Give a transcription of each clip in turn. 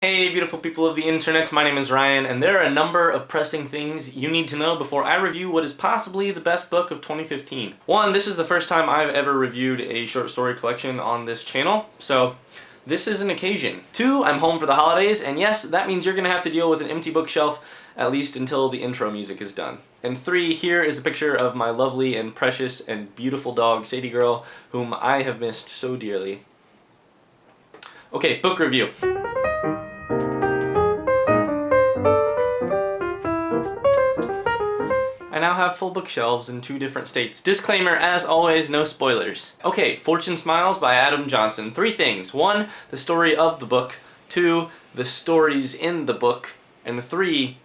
Hey beautiful people of the internet, my name is Ryan, and there are a number of pressing things you need to know before I review what is possibly the best book of 2015. One, this is the first time I've ever reviewed a short story collection on this channel, so this is an occasion. Two, I'm home for the holidays, and yes, that means you're gonna have to deal with an empty bookshelf at least until the intro music is done. And three, here is a picture of my lovely and precious and beautiful dog, Sadie Girl, whom I have missed so dearly. Okay, book review. I now have full bookshelves in 2 different states. Disclaimer, as always, no spoilers. Okay, Fortune Smiles by Adam Johnson. 3 things. 1, the story of the book. 2, the stories in the book. And 3,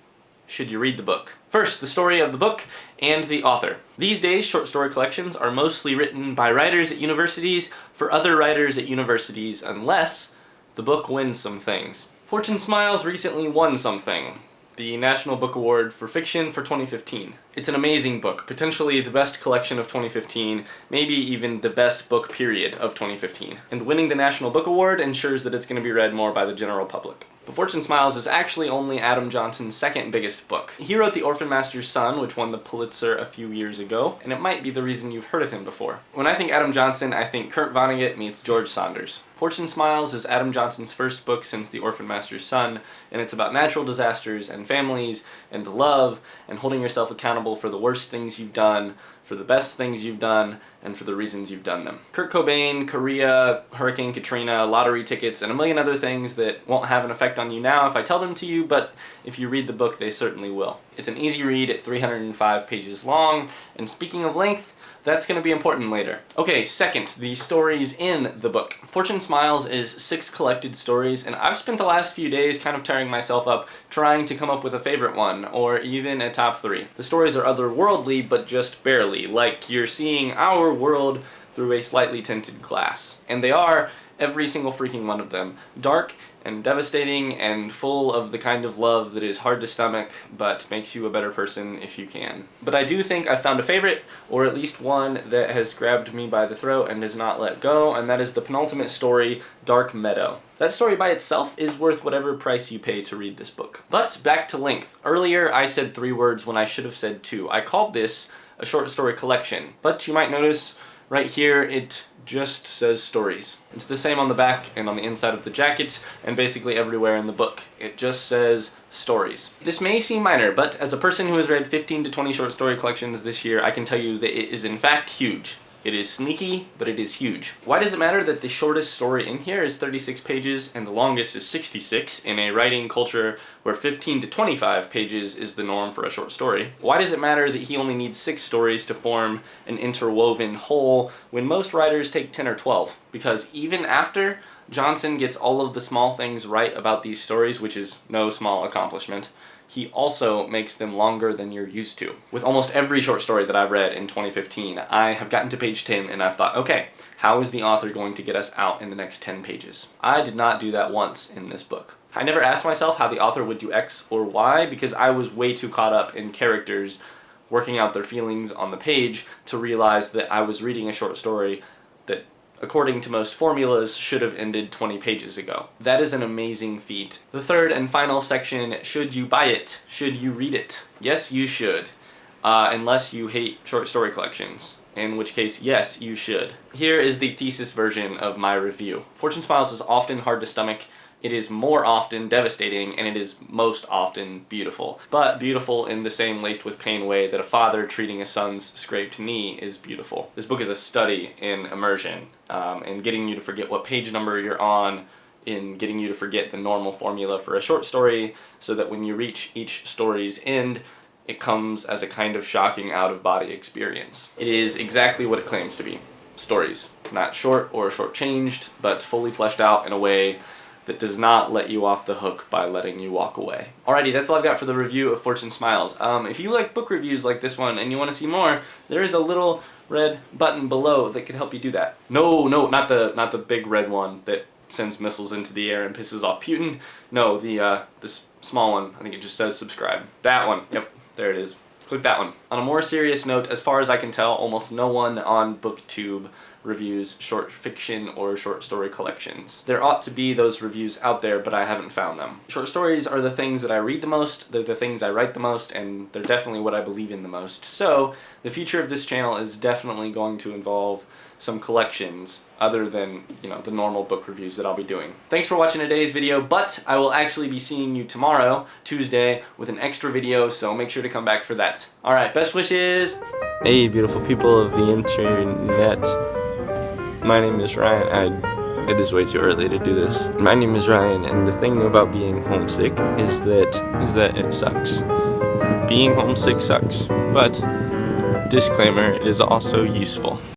should you read the book? First, the story of the book and the author. These days, short story collections are mostly written by writers at universities for other writers at universities, unless the book wins some things. Fortune Smiles recently won something. The National Book Award for Fiction for 2015. It's an amazing book, potentially the best collection of 2015, maybe even the best book period of 2015. And winning the National Book Award ensures that it's going to be read more by the general public. But Fortune Smiles is actually only Adam Johnson's second biggest book. He wrote The Orphan Master's Son, which won the Pulitzer a few years ago, and it might be the reason you've heard of him before. When I think Adam Johnson, I think Kurt Vonnegut meets George Saunders. Fortune Smiles is Adam Johnson's first book since The Orphan Master's Son, and it's about natural disasters and families and love and holding yourself accountable for the worst things you've done, for the best things you've done, and for the reasons you've done them. Kurt Cobain, Korea, Hurricane Katrina, lottery tickets, and a million other things that won't have an effect on you now if I tell them to you, but if you read the book, they certainly will. It's an easy read at 305 pages long, and speaking of length, that's going to be important later. Okay, second, the stories in the book. Fortune Smiles is 6 collected stories, and I've spent the last few days kind of tearing myself up trying to come up with a favorite one, or even a top 3. The stories are otherworldly, but just barely, like you're seeing our world through a slightly tinted glass. And they are, every single freaking one of them, dark and devastating and full of the kind of love that is hard to stomach but makes you a better person if you can. But I do think I found a favorite, or at least one that has grabbed me by the throat and has not let go, and that is the penultimate story, Dark Meadow. That story by itself is worth whatever price you pay to read this book. But back to length. Earlier I said 3 words when I should have said 2. I called this a short story collection, but you might notice right here it just says stories. It's the same on the back and on the inside of the jacket and basically everywhere in the book. It just says stories. This may seem minor, but as a person who has read 15 to 20 short story collections this year, I can tell you that it is in fact huge. It is sneaky, but it is huge. Why does it matter that the shortest story in here is 36 pages and the longest is 66 in a writing culture where 15 to 25 pages is the norm for a short story? Why does it matter that he only needs 6 stories to form an interwoven whole when most writers take 10 or 12? Because even after Johnson gets all of the small things right about these stories, which is no small accomplishment, he also makes them longer than you're used to. With almost every short story that I've read in 2015, I have gotten to page 10 and I've thought, okay, how is the author going to get us out in the next 10 pages? I did not do that once in this book. I never asked myself how the author would do X or Y because I was way too caught up in characters working out their feelings on the page to realize that I was reading a short story that, according to most formulas, should have ended 20 pages ago. That is an amazing feat. The third and final section, should you buy it? Should you read it? Yes, you should. Unless you hate short story collections. In which case, yes, you should. Here is the thesis version of my review. Fortune Smiles is often hard to stomach, it is more often devastating, and it is most often beautiful. But beautiful in the same laced with pain way that a father treating a son's scraped knee is beautiful. This book is a study in immersion, in getting you to forget what page number you're on, in getting you to forget the normal formula for a short story, so that when you reach each story's end, it comes as a kind of shocking out-of-body experience. It is exactly what it claims to be. Stories. Not short or short-changed, but fully fleshed out in a way that does not let you off the hook by letting you walk away. Alrighty, that's all I've got for the review of Fortune Smiles. If you like book reviews like this one and you want to see more, there is a little red button below that can help you do that. No, not the big red one that sends missiles into the air and pisses off Putin. No, this small one. I think it just says subscribe. That one. Yep, there it is. Click that one. On a more serious note, as far as I can tell, almost no one on BookTube reviews short fiction or short story collections. There ought to be those reviews out there, but I haven't found them. Short stories are the things that I read the most, they're the things I write the most, and they're definitely what I believe in the most. So the future of this channel is definitely going to involve some collections other than, the normal book reviews that I'll be doing. Thanks for watching today's video, but I will actually be seeing you tomorrow, Tuesday, with an extra video, so make sure to come back for that. Alright, best wishes! Hey, beautiful people of the internet. My name is Ryan. It is way too early to do this. My name is Ryan, and the thing about being homesick is that it sucks. Being homesick sucks, but disclaimer, it is also useful.